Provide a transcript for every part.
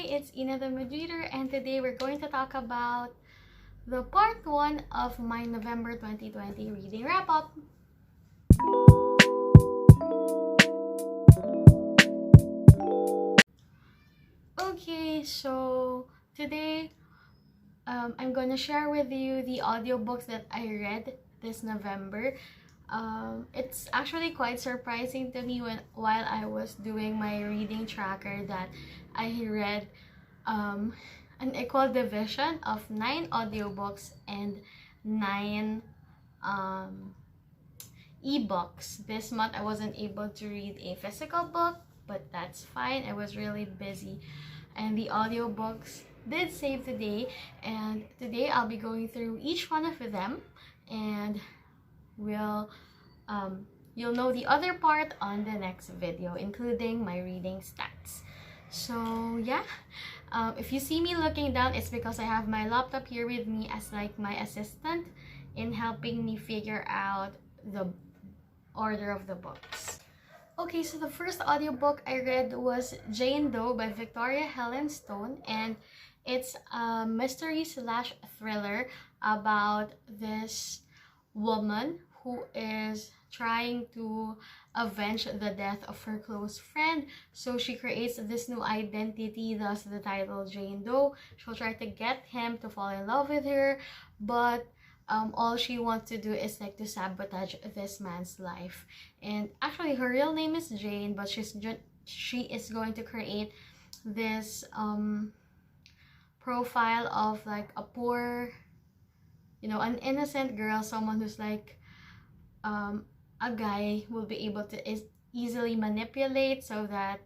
it's Ina the Mood Reader, and today we're going to talk about the part 1 of my November 2020 reading wrap-up. Okay, so today I'm going to share with you the audiobooks that I read this November. It's actually quite surprising to me while I was doing my reading tracker that I read an equal division of 9 audiobooks and 9 ebooks. This month I wasn't able to read a physical book, but that's fine. I was really busy, and the audiobooks did save the day, and today I'll be going through each one of them, and you'll know the other part on the next video, including my reading stats. So yeah, if you see me looking down, it's because I have my laptop here with me as like my assistant in helping me figure out the order of the books. Okay, so the first audiobook I read was Jane Doe by Victoria Helen Stone, and it's a mystery / thriller about this woman who is trying to avenge the death of her close friend. So she creates this new identity, thus the title Jane Doe. She'll try to get him to fall in love with her, but all she wants to do is like to sabotage this man's life. And actually her real name is Jane, but she is going to create this profile of like a poor, an innocent girl, someone who's like a guy will be able to easily manipulate so that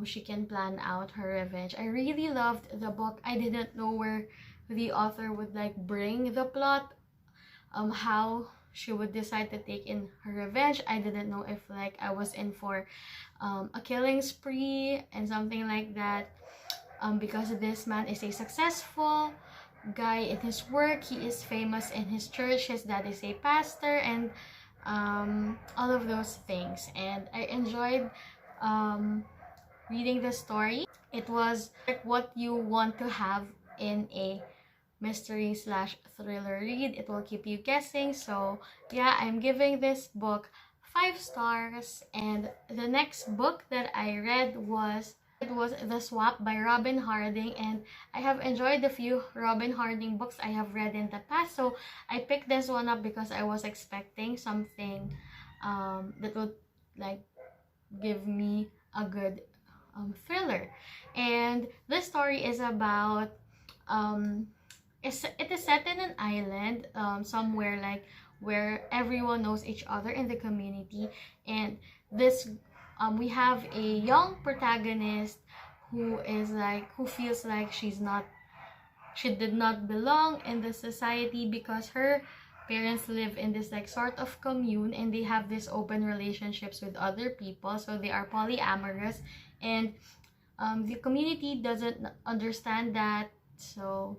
she can plan out her revenge. I really loved the book. I didn't know where the author would like bring the plot, how she would decide to take in her revenge. I didn't know if like I was in for a killing spree and something like that, because this man is a successful guy in his work. He is famous in his church. His dad is a pastor, and all of those things. And I enjoyed reading the story. It was like what you want to have in a mystery / thriller read. It will keep you guessing. So yeah, I'm giving this book 5 stars. And the next book that I read was The Swap by Robin Harding, and I have enjoyed the few Robin Harding books I have read in the past, so I picked this one up because I was expecting something that would like give me a good thriller. And this story is about it is set in an island, somewhere like where everyone knows each other in the community, and this we have a young protagonist who feels like she did not belong in the society because her parents live in this like sort of commune, and they have this open relationships with other people, so they are polyamorous, and the community doesn't understand that. So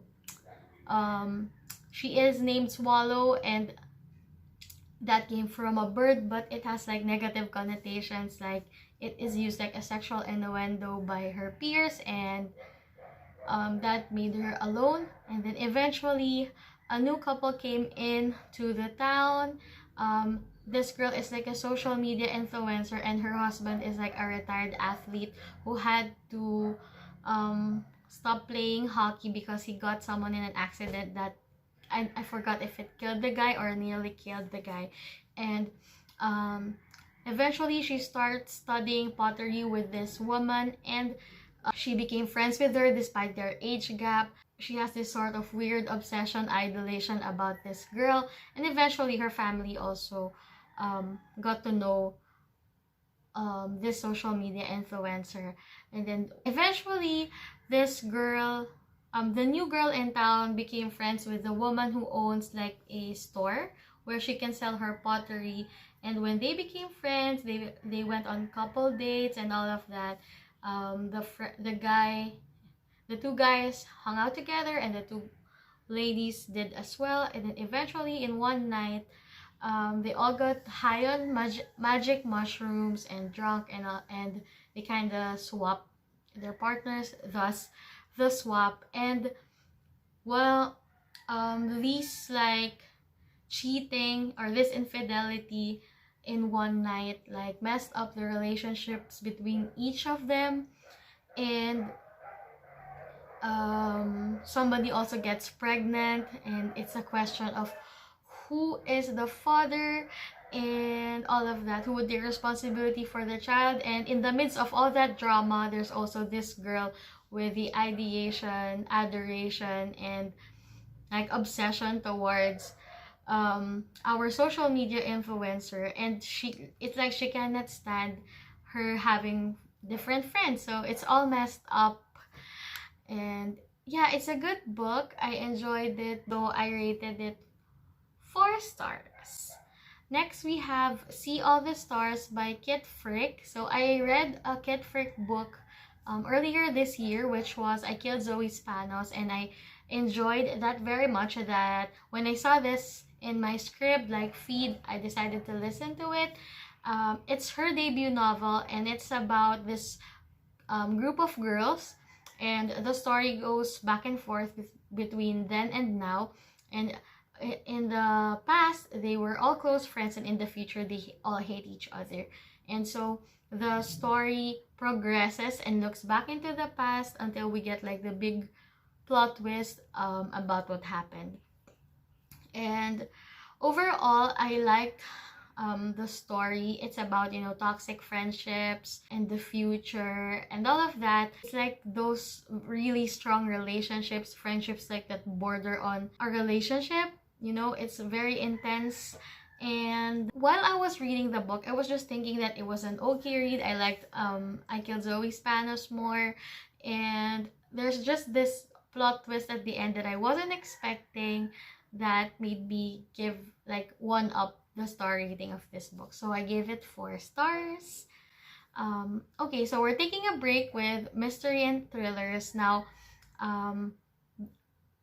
she is named Swallow, and that came from a bird, but it has like negative connotations, like it is used like a sexual innuendo by her peers, and that made her alone. And then eventually a new couple came in to the town. This girl is like a social media influencer, and her husband is like a retired athlete who had to stop playing hockey because he got someone in an accident that I forgot if it killed the guy or nearly killed the guy. And eventually she starts studying pottery with this woman, and she became friends with her despite their age gap. She has this sort of weird obsession, idolation about this girl, and eventually her family also got to know this social media influencer. And then eventually this girl, the new girl in town, became friends with the woman who owns like a store where she can sell her pottery. And when they became friends, they went on couple dates and all of that. The two guys hung out together, and the 2 ladies did as well. And then eventually in one night, they all got high on magic mushrooms and drunk, and they kind of swapped their partners, thus the swap. And well, these like cheating or this infidelity in one night like messed up the relationships between each of them. And somebody also gets pregnant, and it's a question of who is the father and all of that, who would take responsibility for the child. And in the midst of all that drama, there's also this girl with the ideation, adoration, and like obsession towards our social media influencer. And it's like she cannot stand her having different friends, so it's all messed up. And yeah, it's a good book. I enjoyed it, though I rated it 4 stars. Next, we have See All the Stars by Kit Frick. So I read a Kit Frick book earlier this year, which was I Killed Zoe Spanos, and I enjoyed that very much, that when I saw this in my script like feed, I decided to listen to it. It's her debut novel, and it's about this group of girls, and the story goes back and forth between then and now. And in the past, they were all close friends, and in the future, they all hate each other. And so the story progresses and looks back into the past until we get like the big plot twist about what happened. And overall, I liked the story. It's about, you know, toxic friendships and the future and all of that. It's like those really strong relationships, friendships like that border on a relationship. You know, it's very intense. And while I was reading the book, I was just thinking that it was an okay read. I liked I Killed Zoe Spanos more, and there's just this plot twist at the end that I wasn't expecting that made me give like 1 up the star rating of this book. So I gave it 4 stars. Okay, so we're taking a break with mystery and thrillers. Now,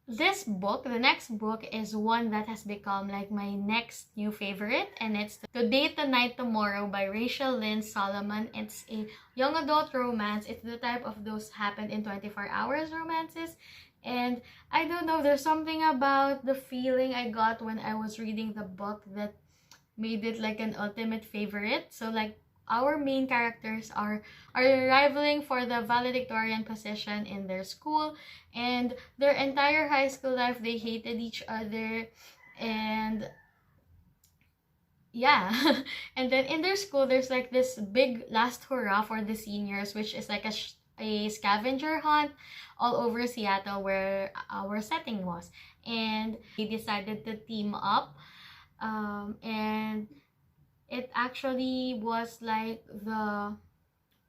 this book, the next book, is one that has become like my next new favorite, and it's Today, Tonight, Tomorrow by Rachel Lynn Solomon. It's a young adult romance. It's the type of those happened in 24 hours romances. And I don't know, there's something about the feeling I got when I was reading the book that made it like an ultimate favorite. So like our main characters are rivaling for the valedictorian position in their school, and their entire high school life they hated each other. And yeah, and then in their school there's like this big last hurrah for the seniors, which is like a scavenger hunt all over Seattle where our setting was. And they decided to team up, and it actually was like the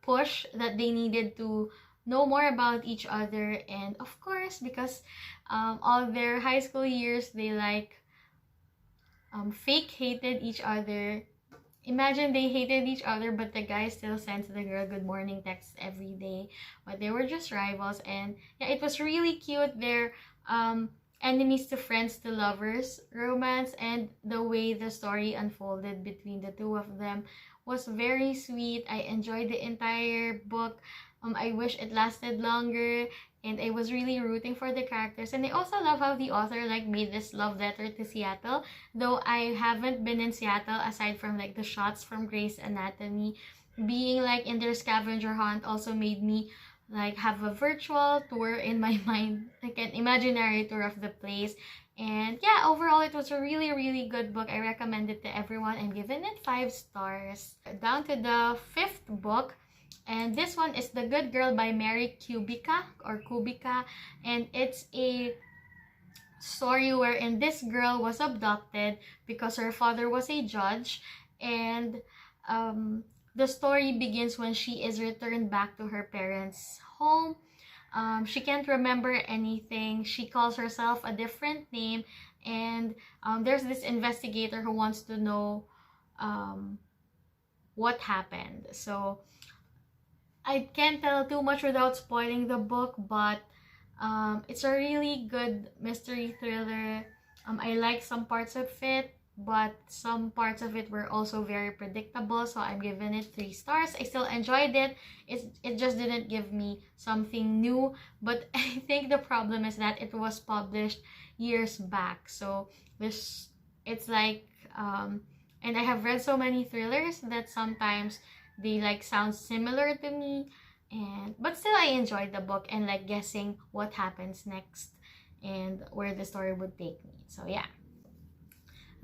push that they needed to know more about each other. And of course, because all their high school years they like fake hated each other. Imagine they hated each other, but the guy still sends the girl good morning texts every day. But they were just rivals, and yeah, it was really cute. Their enemies to friends to lovers romance, and the way the story unfolded between the two of them was very sweet. I enjoyed the entire book. I wish it lasted longer, and I was really rooting for the characters. And I also love how the author like made this love letter to Seattle, though I haven't been in Seattle aside from like the shots from Grey's Anatomy. Being like in their scavenger hunt also made me like have a virtual tour in my mind, like an imaginary tour of the place. And yeah, overall it was a really good book. I recommend it to everyone and given it 5 stars. Down to the 5th book, and this one is The Good Girl by Mary Kubica, and it's a story wherein this girl was abducted because her father was a judge. And the story begins when she is returned back to her parents' home. She can't remember anything. She calls herself a different name, and there's this investigator who wants to know what happened. So I can't tell too much without spoiling the book, but it's a really good mystery thriller. I like some parts of it. but some parts of it were also very predictable, so I'm giving it 3 stars. I still enjoyed it. It just didn't give me something new, but I think the problem is that it was published years back. So this it's like and I have read so many thrillers that sometimes they like sound similar to me, and but still I enjoyed the book and like guessing what happens next and where the story would take me. So yeah.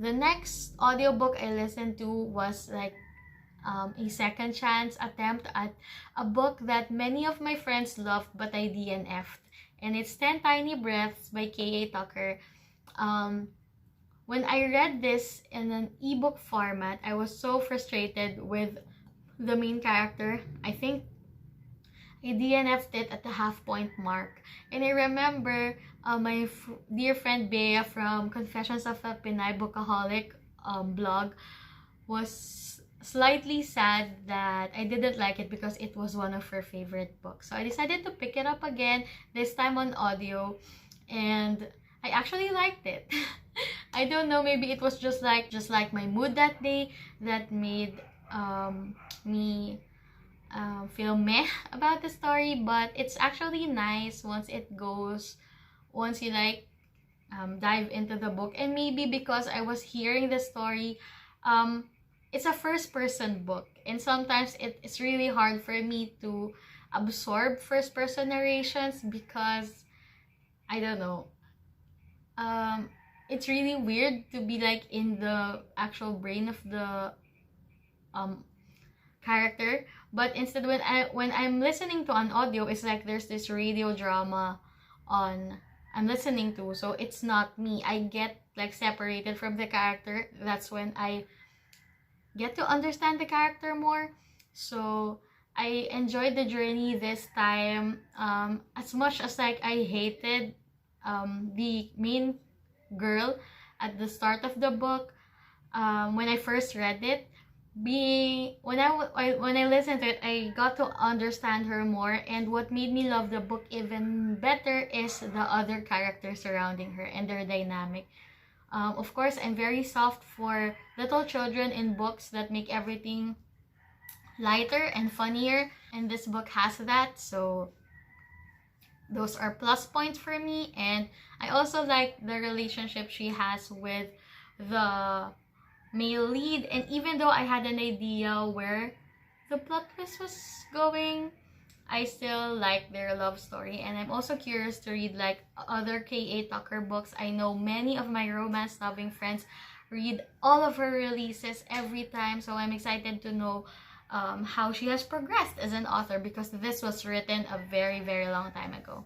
The next audiobook I listened to was like a second chance attempt at a book that many of my friends loved but I DNF'd. And it's 10 Tiny Breaths by K.A. Tucker. When I read this in an ebook format, I was so frustrated with the main character. I think I DNF'd it at the half point mark. And I remember my dear friend Bea from Confessions of a Pinay Bookaholic blog was slightly sad that I didn't like it because it was one of her favorite books. So I decided to pick it up again, this time on audio, and I actually liked it. I don't know, maybe it was just like my mood that day that made me feel meh about the story, but it's actually nice once you like dive into the book. And maybe because I was hearing the story, it's a first person book, and sometimes it's really hard for me to absorb first person narrations because I don't know, it's really weird to be like in the actual brain of the character. But instead, when I'm listening to an audio, it's like there's this radio drama on I'm listening to, so it's not me. I get like separated from the character. That's when I get to understand the character more. So I enjoyed the journey this time, as much as like I hated the main girl at the start of the book. When I first read it, when I listened to it, I got to understand her more, and what made me love the book even better is the other characters surrounding her and their dynamic. Of course, I'm very soft for little children in books that make everything lighter and funnier, and this book has that, so those are plus points for me. And I also like the relationship she has with the male lead, and even though I had an idea where the plot twist was going, I still like their love story. And I'm also curious to read like other K.A. Tucker books. I know many of my romance loving friends read all of her releases every time, so I'm excited to know how she has progressed as an author, because this was written a very, very long time ago.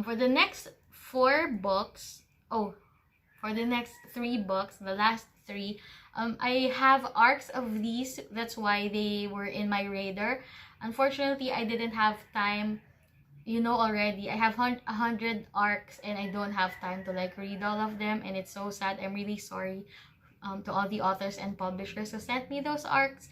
For the next 4 books, for the next 3 books, the last 3, I have arcs of these. That's why they were in my radar. Unfortunately, I didn't have time. You know already, I have 100 arcs and I don't have time to like read all of them, and it's so sad. I'm really sorry to all the authors and publishers who sent me those arcs.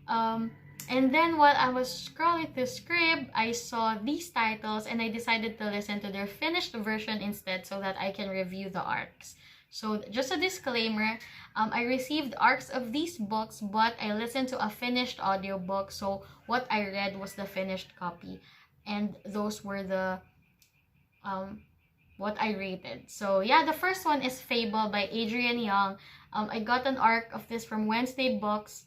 And then while I was scrolling through Scrib, I saw these titles and I decided to listen to their finished version instead so that I can review the arcs. So just a disclaimer, I received arcs of these books, but I listened to a finished audiobook, so what I read was the finished copy. And those were the what I rated. So yeah, the first one is Fable by Adrian Young. I got an arc of this from Wednesday Books,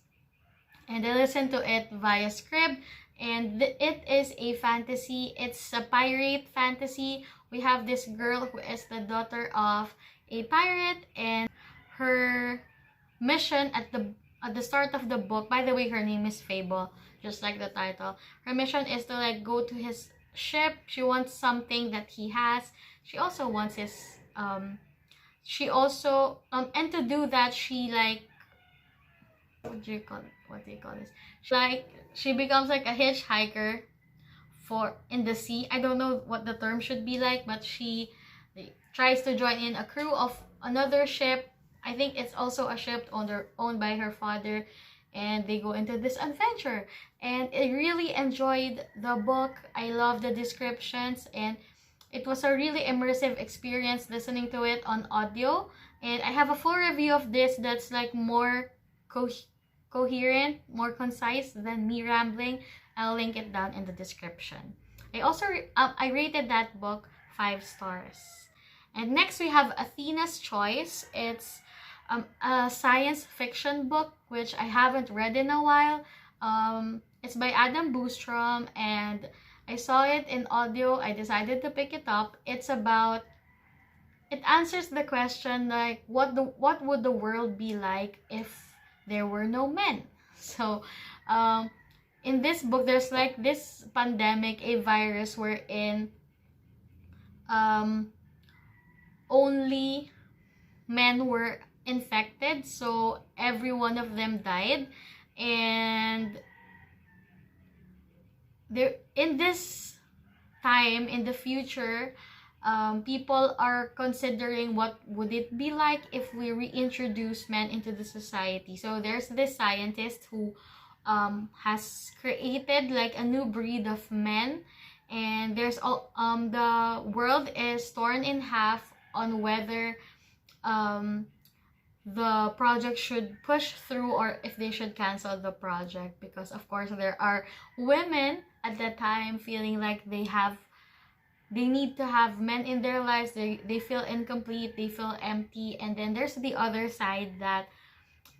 and I listened to it via Scrib, and it is a fantasy. It's a pirate fantasy. We have this girl who is the daughter of a pirate, and her mission at the start of the book, by the way, her name is Fable, just like the title. Her mission is to like go to his ship. She wants something that he has. She also wants his and to do that, she like, what do you call this? She becomes like a hitchhiker in the sea. I don't know what the term should be like, but she tries to join in a crew of another ship. I think it's also a ship owned by her father, and they go into this adventure. And I really enjoyed the book. I love the descriptions, and it was a really immersive experience listening to it on audio. And I have a full review of this that's like more coherent, more concise than me rambling. I'll link it down in the description. I also I rated that book 5 stars. And next we have Athena's Choice. It's a science fiction book which I haven't read in a while. It's by Adam Boostrom, and I saw it in audio. I decided to pick it up. It answers the question like what would the world be like if there were no men. So in this book there's like this pandemic, a virus wherein only men were infected, so every one of them died. And there, in this time in the future, people are considering what would it be like if we reintroduce men into the society. So there's this scientist who has created like a new breed of men, and there's all the world is torn in half on whether the project should push through or if they should cancel the project, because of course there are women at that time feeling like they need to have men in their lives. They feel incomplete, they feel empty. And then there's the other side that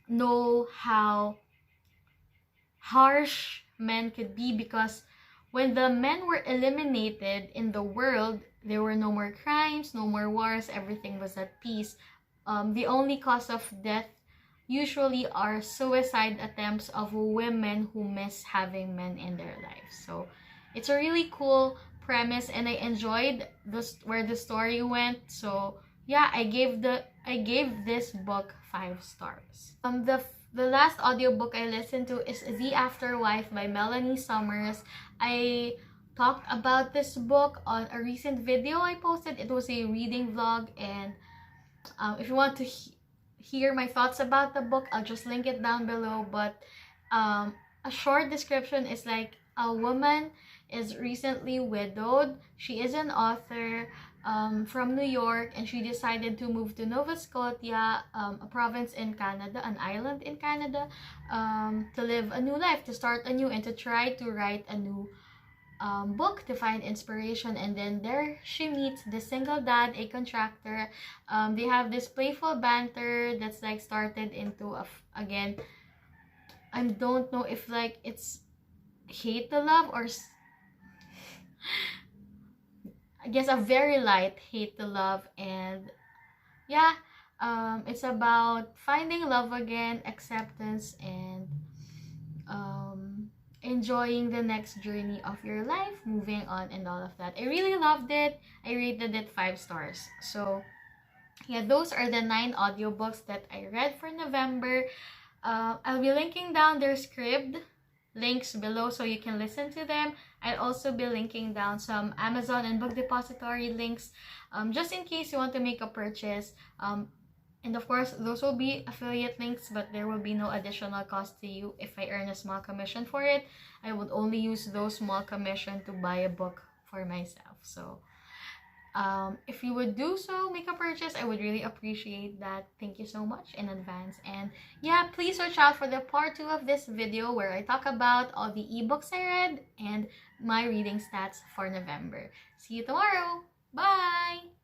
know how harsh men could be, because when the men were eliminated in the world, there were no more crimes, no more wars, everything was at peace. The only cause of death usually are suicide attempts of women who miss having men in their lives. So it's a really cool premise, and I enjoyed where the story went. So yeah, I gave this book 5 stars. The last audiobook I listened to is The Afterlife by Melanie Summers. I talked about this book on a recent video I posted. It was a reading vlog, and if you want to hear my thoughts about the book, I'll just link it down below. But a short description is like a woman is recently widowed. She is an author from New York, and she decided to move to Nova Scotia, a province in Canada, an island in Canada, to live a new life, to start anew, and to try to write a new book to find inspiration. And then there she meets the single dad, a contractor. They have this playful banter that's like started into again, I don't know if like it's hate to love, or I guess a very light hate to love. And yeah, it's about finding love again, acceptance, and enjoying the next journey of your life, moving on, and all of that. I really loved it. I rated it 5 stars. So yeah, those are the 9 audiobooks that I read for November. I'll be linking down their script links below so you can listen to them. I'll also be linking down some Amazon and Book Depository links just in case you want to make a purchase. And of course, those will be affiliate links, but there will be no additional cost to you if I earn a small commission for it. I would only use those small commission to buy a book for myself. So if you would do so, make a purchase, I would really appreciate that. Thank you so much in advance. And yeah, please watch out for the part 2 of this video where I talk about all the ebooks I read and my reading stats for November. See you tomorrow. Bye!